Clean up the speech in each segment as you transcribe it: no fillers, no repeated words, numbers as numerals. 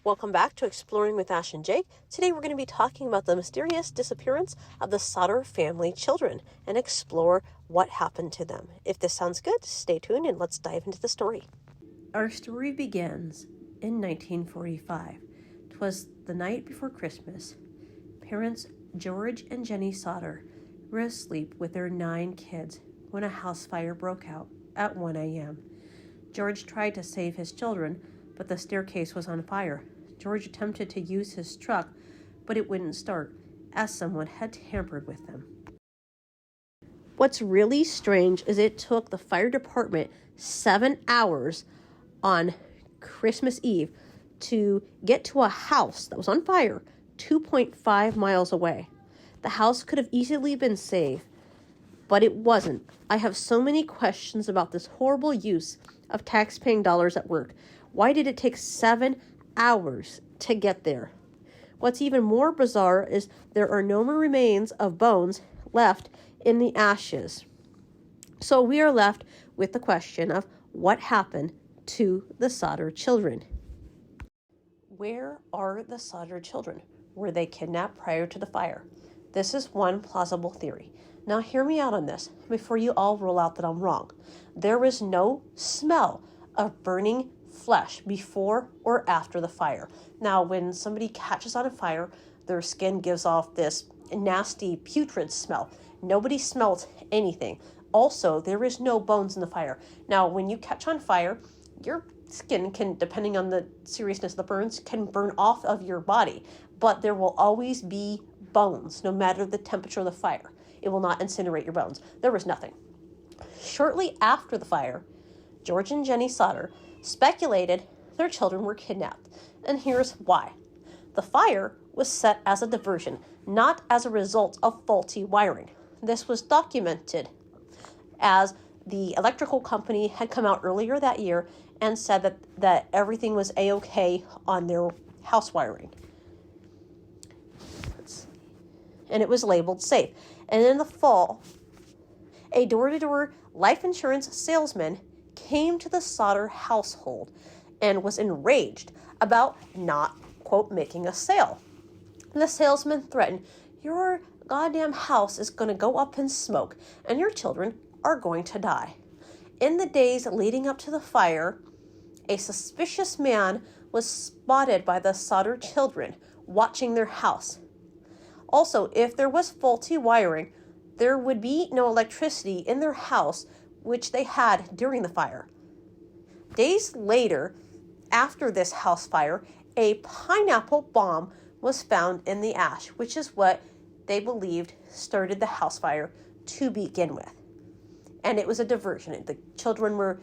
Welcome back to Exploring with Ash and Jake. Today we're going to be talking about the mysterious disappearance of the Sodder family children and explore what happened to them. If this sounds good, stay tuned and let's dive into the story. Our story begins in 1945. 'Twas the night before Christmas. Parents George and Jenny Sodder were asleep with their 9 kids when a house fire broke out at 1 a.m. George tried to save his children, but the staircase was on fire. George attempted to use his truck, but it wouldn't start, as someone had tampered with them. What's really strange is it took the fire department 7 hours on Christmas Eve to get to a house that was on fire 2.5 miles away. The house could have easily been saved, but it wasn't. I have so many questions about this horrible use of tax-paying dollars at work. Why did it take 7 hours to get there? What's even more bizarre is there are no more remains of bones left in the ashes. So we are left with the question of what happened to the Sodder children. Where are the Sodder children? Were they kidnapped prior to the fire? This is one plausible theory. Now hear me out on this before you all rule out that I'm wrong. There was no smell of burning flesh before or after the fire. Now, when somebody catches on a fire, their skin gives off this nasty putrid smell. Nobody smelled anything. Also, there is no bones in the fire. Now, when you catch on fire, your skin can, depending on the seriousness of the burns, can burn off of your body, but there will always be bones, no matter the temperature of the fire. It will not incinerate your bones. There was nothing. Shortly after the fire, George and Jenny Sodder speculated their children were kidnapped, and here's why. The fire was set as a diversion, not as a result of faulty wiring. This was documented as the electrical company had come out earlier that year and said that everything was A-okay on their house wiring. And it was labeled safe. And in the fall, a door-to-door life insurance salesman came to the Sodder household and was enraged about not, quote, making a sale. The salesman threatened, "Your goddamn house is going to go up in smoke and your children are going to die." In the days leading up to the fire, a suspicious man was spotted by the Sodder children watching their house. Also, if there was faulty wiring, there would be no electricity in their house, which they had during the fire. Days later, after this house fire, a pineapple bomb was found in the ash, which is what they believed started the house fire to begin with. And it was a diversion. The children were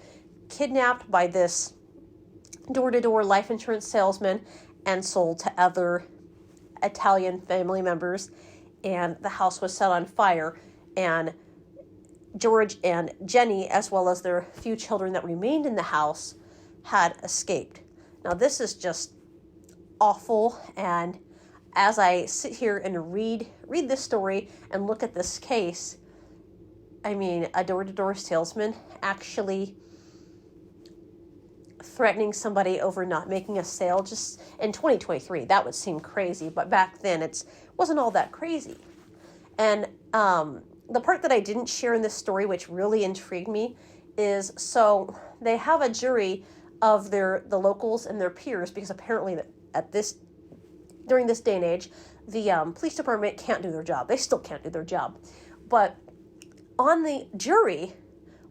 kidnapped by this door-to-door life insurance salesman and sold to other Italian family members, and the house was set on fire, and George and Jenny, as well as their few children that remained in the house, had escaped. Now, this is just awful, and as I sit here and read this story and look at this case, I mean, a door-to-door salesman actually threatening somebody over not making a sale just in 2023, that would seem crazy, but back then it wasn't all that crazy. And the part that I didn't share in this story, which really intrigued me, is so they have a jury of the locals and their peers, because apparently during this day and age, the police department can't do their job. They still can't do their job. But on the jury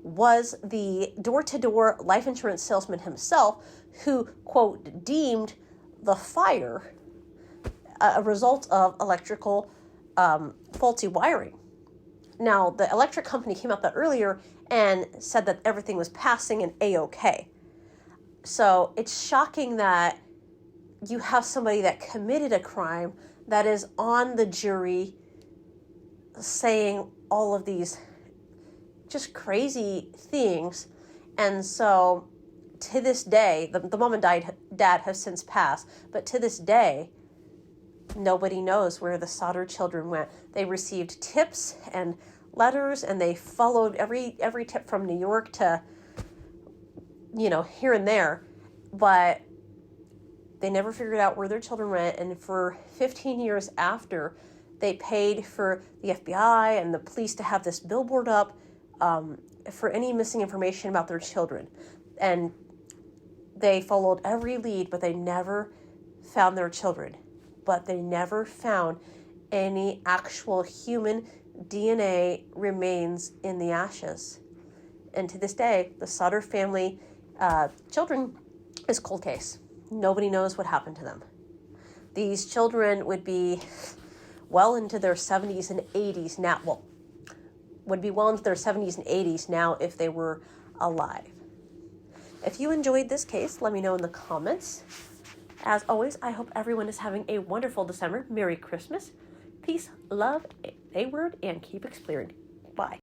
was the door-to-door life insurance salesman himself, who, quote, deemed the fire a result of electrical faulty wiring. Now, the electric company came out that earlier and said that everything was passing and A-okay. So it's shocking that you have somebody that committed a crime that is on the jury saying all of these just crazy things. And so to this day, the mom and dad have since passed, but to this day, nobody knows where the Sodder children went. They received tips and letters, and they followed every tip from New York to, here and there. But They never figured out where their children went, and for 15 years after, they paid for the FBI and the police to have this billboard up for any missing information about their children. And they followed every lead, but they never found their children. But they never found any actual human DNA remains in the ashes. And to this day, the Sodder family children is cold case. Nobody knows what happened to them. These children would be well into their 70s and 80s now. Well, would be well into their 70s and 80s now if they were alive. If you enjoyed this case, let me know in the comments. As always, I hope everyone is having a wonderful December. Merry Christmas. Peace, love, a word, and keep exploring. Bye.